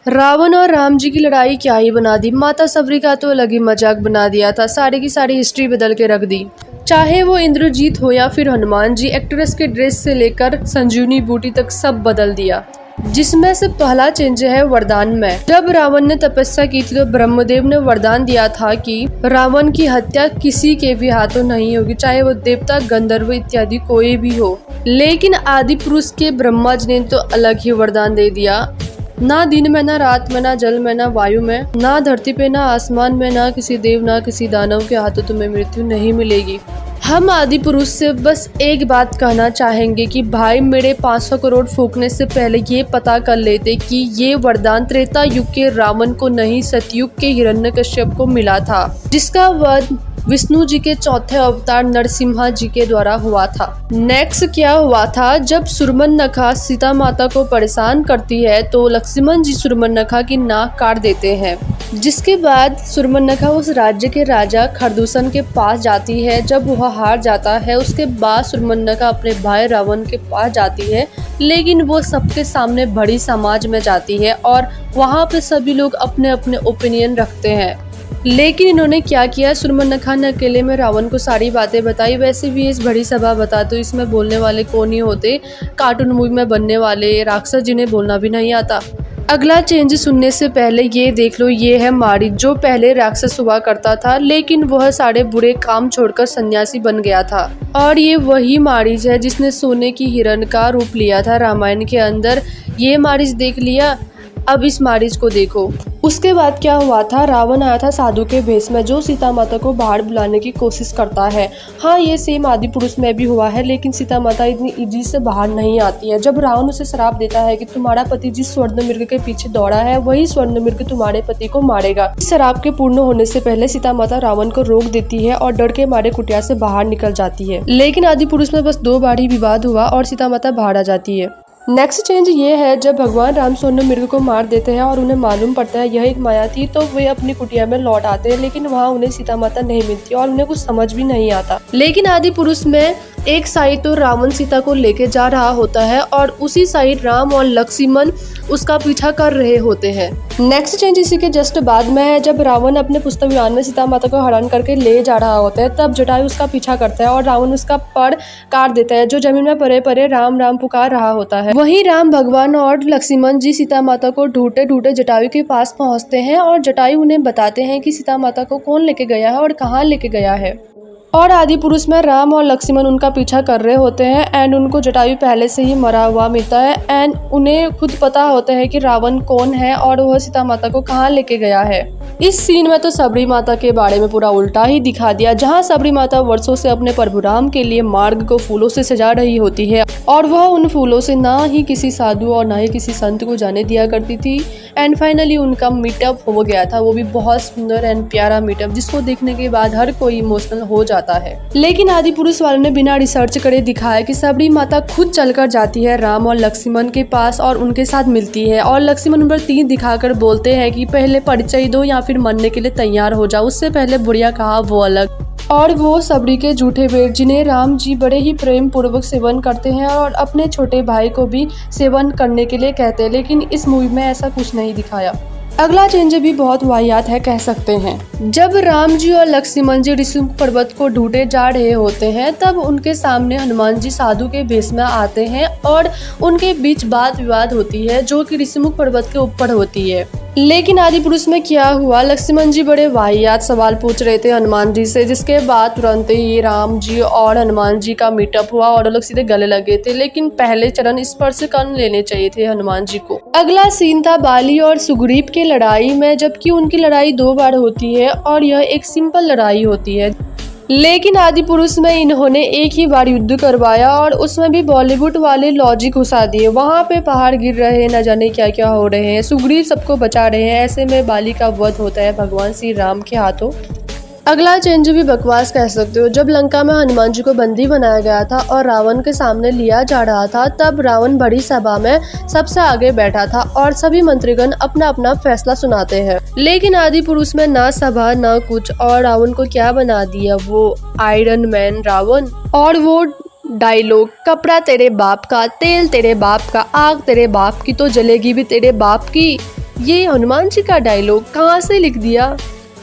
रावण और राम जी की लड़ाई क्या ही बना दी। माता सबरी का तो अलग ही मजाक बना दिया था, सारी की सारी हिस्ट्री बदल के रख दी। चाहे वो इंद्रजीत हो या फिर हनुमान जी, एक्ट्रेस के ड्रेस से लेकर संजीवनी बूटी तक सब बदल दिया। जिसमें से पहला चेंज है वरदान में। जब रावण ने तपस्या की थी तो ब्रह्मदेव ने वरदान दिया था कि रावण की हत्या किसी के भी हाथों नहीं होगी, चाहे वो देवता, गंधर्व इत्यादि कोई भी हो। लेकिन आदि पुरुष के ब्रह्मा जी ने तो अलग ही वरदान दे दिया। ना दिन में, ना रात में, ना जल में, ना वायु में, ना धरती पे, ना आसमान में, ना किसी देव, ना किसी दानव के हाथों तुम्हें मृत्यु नहीं मिलेगी। हम आदि पुरुष से बस एक बात कहना चाहेंगे कि भाई मेरे 500 करोड़ फूकने से पहले ये पता कर लेते कि ये वरदान त्रेता युग के रावण को नहीं, सतयुग के हिरण्यकश्यप को मिला था, जिसका वध विष्णु जी के चौथे अवतार नरसिम्हा जी के द्वारा हुआ था। नेक्स्ट क्या हुआ था, जब सुरमनखा सीता माता को परेशान करती है तो लक्ष्मण जी सुरमनखा की नाक काट देते हैं। जिसके बाद सुरमनखा उस राज्य के राजा खरदूषण के पास जाती है। जब वह हार जाता है उसके बाद सुरमनखा अपने भाई रावण के पास जाती है, लेकिन वो सबके सामने बड़ी समाज में जाती है और वहाँ पे सभी लोग अपने अपने ओपिनियन रखते हैं। लेकिन इन्होंने क्या किया, सुरमनखा ने अकेले में रावण को सारी बातें बताई। वैसे भी इस बड़ी सभा बता तो इसमें बोलने वाले कौन ही होते, कार्टून मूवी में बनने वाले राक्षस जिन्हें बोलना भी नहीं आता। अगला चेंज सुनने से पहले ये देख लो, ये है मारीच, जो पहले राक्षस हुआ करता था लेकिन वह सारे बुरे काम छोड़कर सन्यासी बन गया था। और ये वही मारीच है जिसने सोने की हिरण का रूप लिया था रामायण के अंदर। ये मारीच देख लिया, अब इस मारीच को देखो। उसके बाद क्या हुआ था, रावण आया था साधु के भेष में, जो सीता माता को बाहर बुलाने की कोशिश करता है। हाँ, ये सेम आदि पुरुष में भी हुआ है, लेकिन सीता माता इतनी इजी से बाहर नहीं आती है। जब रावण उसे श्राप देता है कि तुम्हारा पति जिस स्वर्ण मृग के पीछे दौड़ा है वही स्वर्ण मृग तुम्हारे पति को मारेगा। इस श्राप के पूर्ण होने से पहले सीता माता रावण को रोक देती है और डर के मारे कुटिया से बाहर निकल जाती है। लेकिन आदि पुरुष में बस 2 बार ही विवाद हुआ और सीता माता बाहर आ जाती है। नेक्स्ट चेंज ये है, जब भगवान राम स्वर्ण मृग को मार देते हैं और उन्हें मालूम पड़ता है यह एक माया थी, तो वे अपनी कुटिया में लौट आते हैं। लेकिन वहाँ उन्हें सीता माता नहीं मिलती और उन्हें कुछ समझ भी नहीं आता। लेकिन आदि पुरुष में एक साइड तो रावण सीता को लेके जा रहा होता है और उसी साइड राम और लक्ष्मण उसका पीछा कर रहे होते हैं। नेक्स्ट चेंज इसी के जस्ट बाद में है, जब रावण अपने पुष्प विमान में सीता माता को हरण करके ले जा रहा होता है, तब जटायु उसका पीछा करता है और रावण उसका पड़ काट देता है, जो जमीन में परे परे राम राम पुकार रहा होता है। वहीं राम भगवान और लक्ष्मण जी सीता माता को ढूंढते ढूंढते जटायु के पास पहुंचते हैं और जटायु उन्हें बताते हैं कि सीता माता को कौन लेके गया है और कहाँ लेके गया है। और आदि पुरुष में राम और लक्ष्मण उनका पीछा कर रहे होते हैं एंड उनको जटायु पहले से ही मरा हुआ मिलता है एंड उन्हें खुद पता होता है कि रावण कौन है और वह सीता माता को कहाँ लेके गया है। इस सीन में तो सबरी माता के बारे में पूरा उल्टा ही दिखा दिया, जहाँ सबरी माता वर्षों से अपने प्रभु राम के लिए मार्ग को फूलों से सजा रही होती है और वह उन फूलों से ना ही किसी साधु और ना ही किसी संत को जाने दिया करती थी। एंड फाइनली उनका मीटअप हो गया था, वो भी बहुत सुंदर एंड प्यारा मीटअप, जिसको देखने के बाद हर कोई इमोशनल हो जाता है। लेकिन आदि पुरुष वालों ने बिना रिसर्च करे दिखाया कि सबरी माता खुद चलकर जाती है राम और लक्ष्मण के पास और उनके साथ मिलती है और लक्ष्मण नंबर 3 दिखाकर बोलते हैं कि पहले परिचय दो या फिर मरने के लिए तैयार हो जाओ, उससे पहले बुढ़िया कहा वो अलग। और वो सबरी के झूठे पेड़ जिन्हें राम जी बड़े ही प्रेम पूर्वक सेवन करते हैं और अपने छोटे भाई को भी सेवन करने के लिए कहते हैं, लेकिन इस मूवी में ऐसा कुछ नहीं दिखाया। अगला चेंज भी बहुत वाहियात है कह सकते हैं। जब राम जी और लक्ष्मण जी ऋषिमुख पर्वत को ढूंढे जा रहे होते हैं, तब उनके सामने हनुमान जी साधु के भेष में आते हैं और उनके बीच बात विवाद होती है जो कि ऋषिमुख पर्वत के ऊपर होती है। लेकिन आदि पुरुष में क्या हुआ, लक्ष्मण जी बड़े वाहियात सवाल पूछ रहे थे हनुमान जी से, जिसके बाद तुरंत ही राम जी और हनुमान जी का मीटअप हुआ और लोग सीधे गले लगे थे। लेकिन पहले चरण स्पर्श कर लेने चाहिए थे हनुमान जी को। अगला सीन था बाली और सुग्रीव के लड़ाई में, जबकि उनकी लड़ाई 2 बार होती है और यह एक सिंपल लड़ाई होती है। लेकिन आदि पुरुष में इन्होंने एक ही बार युद्ध करवाया और उसमें भी बॉलीवुड वाले लॉजिक घुसा दिए। वहाँ पे पहाड़ गिर रहे हैं, न जाने क्या क्या हो रहे हैं, सुग्रीव सबको बचा रहे हैं, ऐसे में बाली का वध होता है भगवान श्री राम के हाथों। अगला चेंज भी बकवास कह सकते हो। जब लंका में हनुमान जी को बंदी बनाया गया था और रावण के सामने लिया जा रहा था, तब रावण बड़ी सभा में सबसे आगे बैठा था और सभी मंत्रीगण अपना अपना फैसला सुनाते हैं। लेकिन आदि पुरुष में ना सभा ना कुछ, और रावण को क्या बना दिया, वो आयरन मैन रावण। और वो डायलॉग, कपड़ा तेरे बाप का, तेल तेरे बाप का, आग तेरे बाप की तो जलेगी भी तेरे बाप की। ये हनुमान जी का डायलॉग कहाँ से लिख दिया।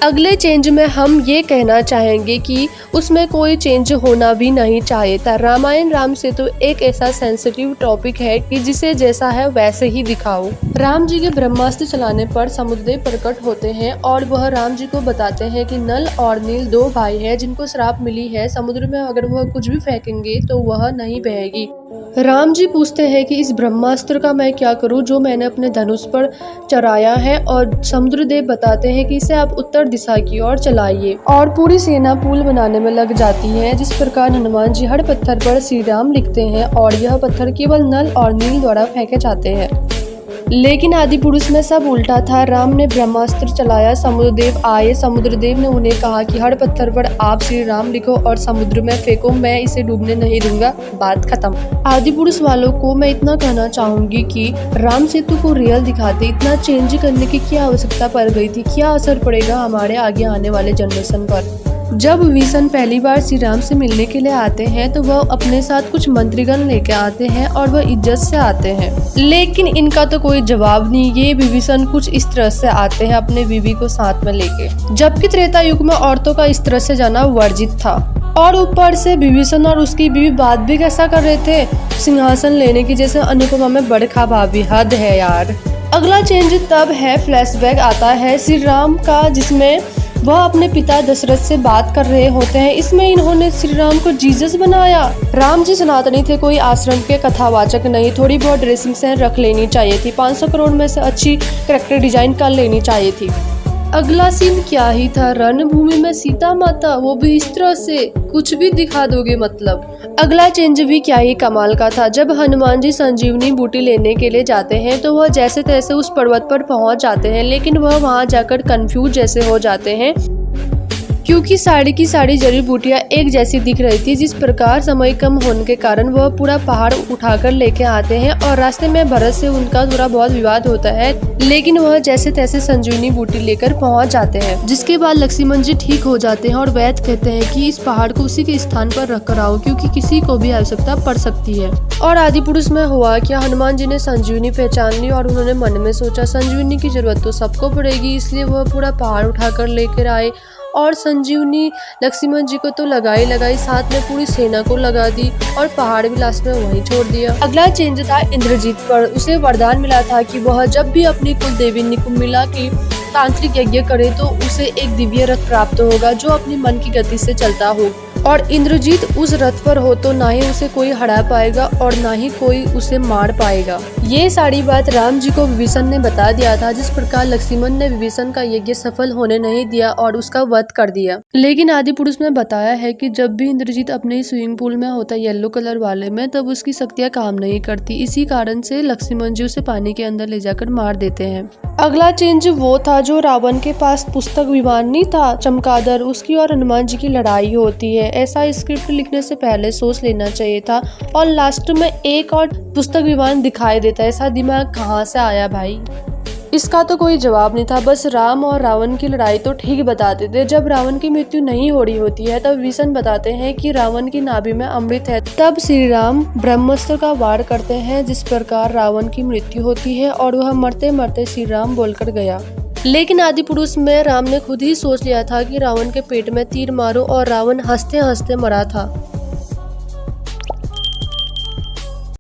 अगले चेंज में हम ये कहना चाहेंगे कि उसमें कोई चेंज होना भी नहीं चाहिए था। रामायण राम सेतु एक ऐसा सेंसिटिव टॉपिक है कि जिसे जैसा है वैसे ही दिखाओ। राम जी के ब्रह्मास्त्र चलाने पर समुद्रदेव प्रकट होते हैं और वह राम जी को बताते हैं कि नल और नील दो भाई हैं जिनको श्राप मिली है, समुद्र में अगर वह कुछ भी फेंकेंगे तो वह नहीं बहेगी। राम जी पूछते हैं कि इस ब्रह्मास्त्र का मैं क्या करूं जो मैंने अपने धनुष पर चढ़ाया है, और समुद्रदेव बताते हैं कि इसे आप उत्तर दिशा की ओर चलाइए, और पूरी सेना पुल बनाने में लग जाती है। जिस प्रकार हनुमान जी हर पत्थर पर श्री राम लिखते हैं और यह पत्थर केवल नल और नील द्वारा फेंके जाते हैं। लेकिन आदि पुरुष में सब उल्टा था। राम ने ब्रह्मास्त्र चलाया, समुद्रदेव आए, समुद्रदेव ने उन्हें कहा कि हर पत्थर पर आप श्री राम लिखो और समुद्र में फेंको, मैं इसे डूबने नहीं दूंगा। बात खत्म। आदि पुरुष वालों को मैं इतना कहना चाहूंगी कि राम सेतु को रियल दिखाते इतना चेंज करने की क्या आवश्यकता पड़ गई थी। क्या असर पड़ेगा हमारे आगे आने वाले जनरेशन पर। जब विभीषण पहली बार श्री राम से मिलने के लिए आते हैं तो वह अपने साथ कुछ मंत्रीगण लेके आते हैं और वह इज्जत से आते हैं, लेकिन इनका तो कोई जवाब नहीं। ये विभीषण कुछ इस तरह से आते हैं अपने बीवी को साथ में लेके, जबकि त्रेता युग में औरतों का इस तरह से जाना वर्जित था। और ऊपर से विभीषण और उसकी बीवी बात भी कैसा कर रहे थे, सिंहासन लेने की, जैसे अनुपमा में बड़खा भाभी। हद है यार। अगला चेंज तब है, फ्लैशबैक आता है श्री राम का, जिसमें वह अपने पिता दशरथ से बात कर रहे होते हैं। इसमें इन्होंने श्री राम को जीसस बनाया। राम जी सनातनी थे, कोई आश्रम के कथावाचक नहीं। थोड़ी बहुत ड्रेसिंग सेंस रख लेनी चाहिए थी, 500 करोड़ में से अच्छी कैरेक्टर डिजाइन कर लेनी चाहिए थी। अगला सीन क्या ही था, रणभूमि में सीता माता, वो भी इस तरह से कुछ भी दिखा दोगे मतलब। अगला चेंज भी क्या ही कमाल का था। जब हनुमान जी संजीवनी बूटी लेने के लिए जाते हैं तो वह जैसे तैसे उस पर्वत पर पहुंच जाते हैं, लेकिन वह वहां जाकर कंफ्यूज जैसे हो जाते हैं क्योंकि सारी की सारी जड़ी बूटियां एक जैसी दिख रही थी। जिस प्रकार समय कम होने के कारण वह पूरा पहाड़ उठाकर लेके आते हैं और रास्ते में भरत से उनका थोड़ा बहुत विवाद होता है, लेकिन वह जैसे तैसे संजीवनी बूटी लेकर पहुंच जाते हैं। जिसके बाद लक्ष्मण जी ठीक हो जाते हैं और वैद्य कहते हैं कि इस पहाड़ को उसी के स्थान पर रख कर आओ क्योंकि किसी को भी आवश्यकता पड़ सकती है। और आदि पुरुष में हुआ क्या, हनुमान जी ने संजीवनी पहचान ली और उन्होंने मन में सोचा संजीवनी की जरूरत तो सबको पड़ेगी, इसलिए वह पूरा पहाड़ उठाकर लेकर आए और संजीवनी लक्ष्मण जी को तो लगाई लगाई, साथ में पूरी सेना को लगा दी और पहाड़ भी लास्ट में वहीं छोड़ दिया। अगला चेंज था इंद्रजीत पर। उसे वरदान मिला था कि वह जब भी अपनी कुल देवी निकुम्बिला की तांत्रिक यज्ञ करे तो उसे एक दिव्य रथ प्राप्त होगा जो अपनी मन की गति से चलता हो, और इंद्रजीत उस रथ पर हो तो ना ही उसे कोई हरा पाएगा और ना ही कोई उसे मार पाएगा। ये सारी बात राम जी को विभीषण ने बता दिया था। जिस प्रकार लक्ष्मण ने विभीषण का यज्ञ सफल होने नहीं दिया और उसका वध कर दिया। लेकिन आदि पुरुष ने बताया है कि जब भी इंद्रजीत अपने स्विमिंग पूल में होता है येलो कलर वाले में, तब उसकी शक्तियां काम नहीं करती। इसी कारण से लक्ष्मण जी उसे पानी के अंदर ले जाकर मार देते हैं। अगला चेंज वो था जो रावण के पास पुस्तक विमान नहीं था चमगादड़, उसकी और हनुमान जी की लड़ाई होती है। ऐसा स्क्रिप्ट लिखने से पहले सोच लेना चाहिए था और लास्ट में एक और पुस्तक विमान दिखाई देता है। ऐसा दिमाग कहाँ से आया भाई, इसका तो कोई जवाब नहीं था। बस राम और रावण की लड़ाई तो ठीक बताते थे। जब रावण की मृत्यु नहीं हो रही होती है तब विभीषण बताते हैं कि रावण की नाभि में अमृत है। तब श्री राम ब्रह्मास्त्र का वार करते हैं, जिस प्रकार रावण की मृत्यु होती है और वह मरते मरते श्री राम बोलकर गया। लेकिन आदि पुरुष में राम ने खुद ही सोच लिया था कि रावण के पेट में तीर मारो और रावण हंसते हंसते मरा था।